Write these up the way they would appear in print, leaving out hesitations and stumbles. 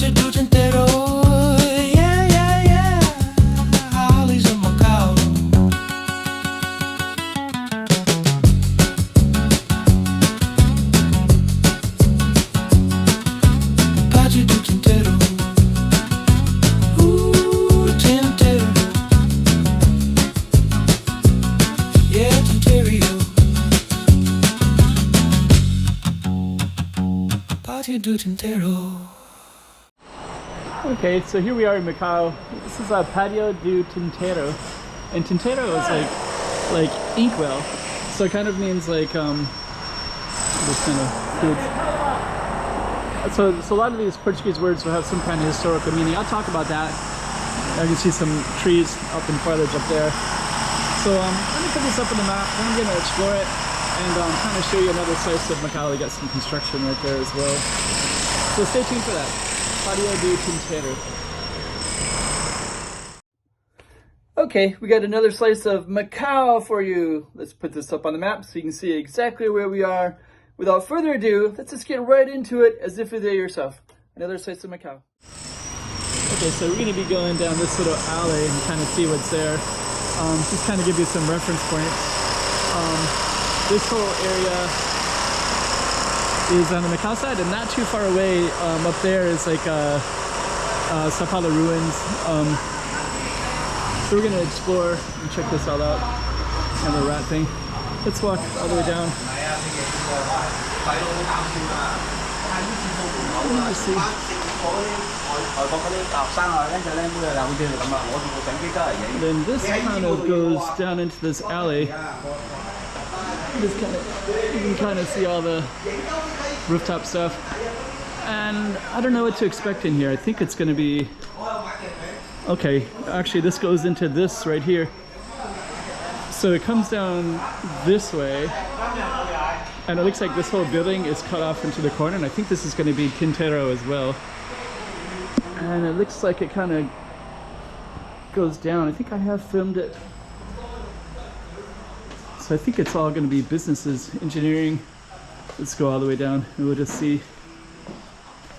Patio do Tinteiro, yeah, yeah, yeah. Hollies in Macau. Patio do Tinteiro, Tinteiro, yeah, Tinteiro. Patio do Tinteiro. Okay, so here we are in Macau. This is a Patio do Tinteiro, and Tinteiro is like inkwell, so it kind of means like this kind of foods. So a lot of these Portuguese words will have some kind of historical meaning. I'll talk about that. I can see some trees up in foliage up there. So let me put this up on the map. Then I'm going to explore it and kind of show you another slice of Macau. We got some construction right there as well. So stay tuned for that. Patio do Tinteiro. Okay, we got another slice of Macau for you. Let's put this up on the map so you can see exactly where we are. Without further ado, let's just get right into it as if you're there yourself. Another slice of Macau. Okay, so we're going to be going down this little alley and kind of see what's there. Just kind of give you some reference points. This whole area is on the Macau side, and not too far away up there is like Sao Paulo ruins. So we're going to explore and check this all out. Kind of a rat thing. Let's walk all the way down. See. Then this kind of goes down into this alley. Just kind of, you can kind of see all the rooftop stuff, and I don't know what to expect in here. I think it's going to be okay. Actually, this goes into this right here, so it comes down this way, and it looks like this whole building is cut off into the corner, and I think this is going to be Tinteiro as well. And it looks like it kind of goes down. I think I have filmed it. So I think it's all going to be businesses, engineering. Let's go all the way down and we'll just see.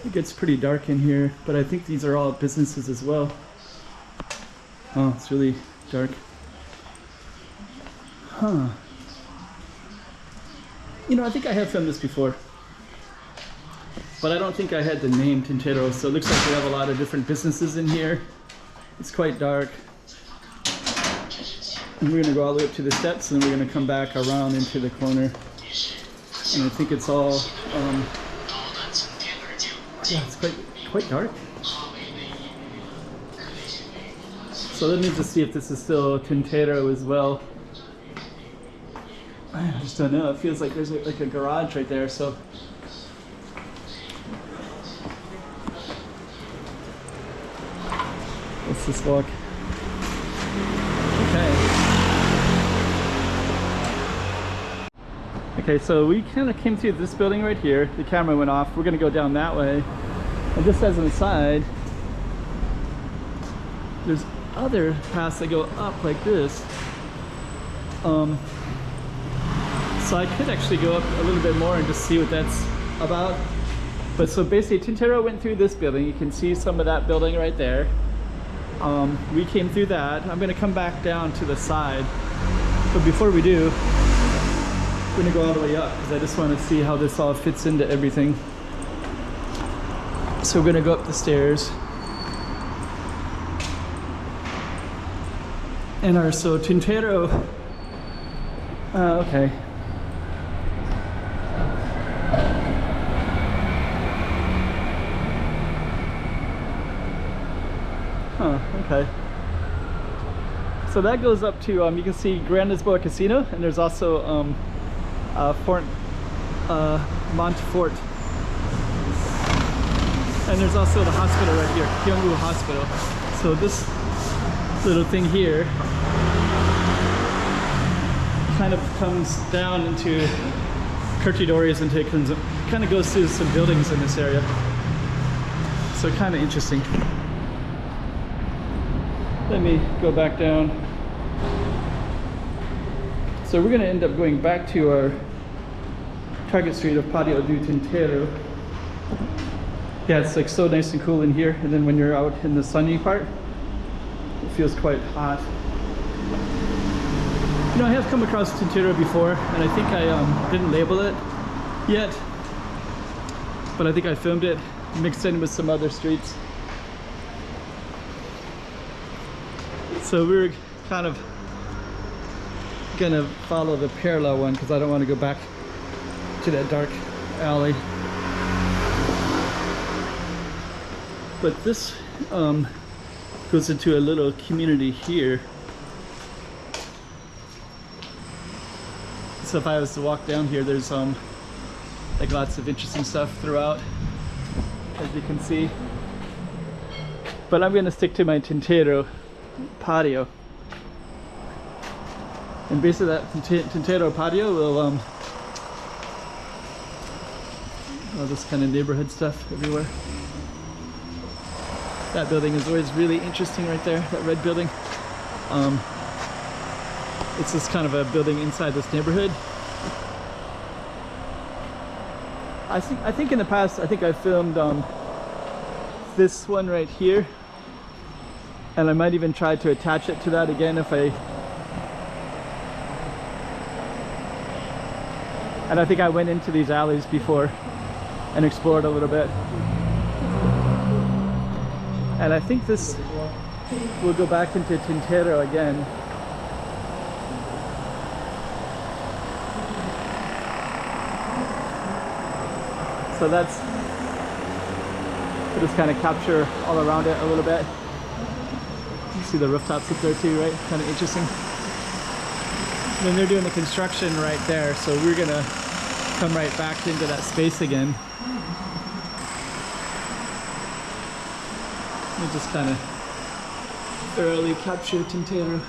It gets pretty dark in here, but I think these are all businesses as well. Oh, it's really dark. Huh. You know, I think I have filmed this before, but I don't think I had the name Tinteiro. So it looks like we have a lot of different businesses in here. It's quite dark. And we're going to go all the way up to the steps, and then we're going to come back around into the corner. And I think it's all, yeah, it's quite dark. So let me just see if this is still Tinteiro as well. I just don't know. It feels like there's like a garage right there. So let's just walk. Okay, so we kind of came through this building right here. The camera went off. We're going to go down that way. And just as an aside, there's other paths that go up like this. So I could actually go up a little bit more and just see what that's about. But so basically, Tinteiro went through this building. You can see some of that building right there. We came through that. I'm going to come back down to the side. But before we do, we're going to go all the way up because I just want to see how this all fits into everything. So we're going to go up the stairs. And so Tinteiro, okay. Huh, okay. So that goes up to, you can see Grand Lisboa Casino, and there's also Montfort. And there's also the hospital right here, Kyungwoo Hospital. So this little thing here kind of comes down into Courtyard, and it kind of goes through some buildings in this area. So kind of interesting. Let me go back down. So we're going to end up going back to our target street of Patio do Tinteiro. Yeah, it's like so nice and cool in here, and then when you're out in the sunny part, it feels quite hot. You know, I have come across Tinteiro before, and I think I didn't label it yet, but I think I filmed it mixed in with some other streets. So we're kind of gonna follow the parallel one because I don't want to go back to that dark alley. But this goes into a little community here. So if I was to walk down here, there's like lots of interesting stuff throughout, as you can see. But I'm gonna stick to my Tinteiro patio. And basically that Tinteiro patio will all this kind of neighborhood stuff everywhere. That building is always really interesting right there, that red building. It's just kind of a building inside this neighborhood. I think in the past, I think I filmed this one right here, and I might even try to attach it to that again if I. And I think I went into these alleys before and explored a little bit. And I think this will go back into Tinteiro again. So that's, we'll just kind of capture all around it a little bit. You see the rooftops up there too, right? Kind of interesting. And then they're doing the construction right there, so we're gonna come right back into that space again. We'll just kind of thoroughly capture Tinteiro.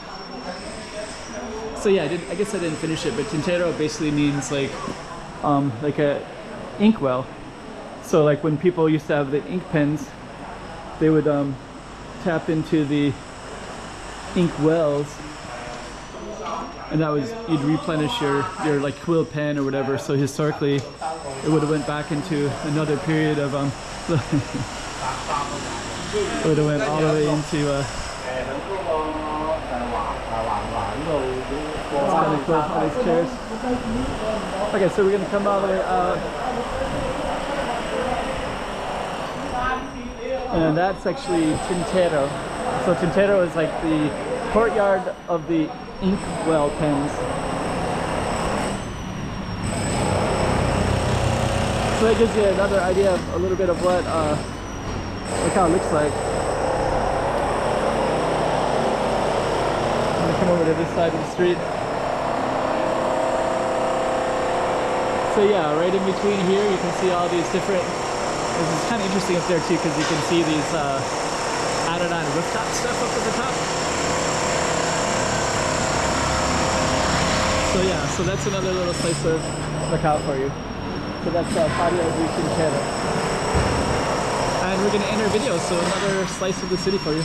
So yeah, I guess I didn't finish it, but Tinteiro basically means like a ink well. So like when people used to have the ink pens, they would tap into the ink wells, and that was, you'd replenish your like quill pen or whatever. So historically it would have went back into another period of it would have went all the way into it's kind of cool, all these chairs. Okay, so we're gonna come all the way out, and that's actually Tinteiro. So Tinteiro is like the courtyard of the ink well pens. So that gives you another idea of a little bit of what how it looks like. I'm gonna come over to this side of the street. So yeah, right in between here you can see all these different, this is kind of interesting up there too because you can see these added on rooftop stuff up at the top. So yeah, so that's another little slice of Macau for you. So that's Patio de Tinteiro. And we're going to end our video, so another slice of the city for you.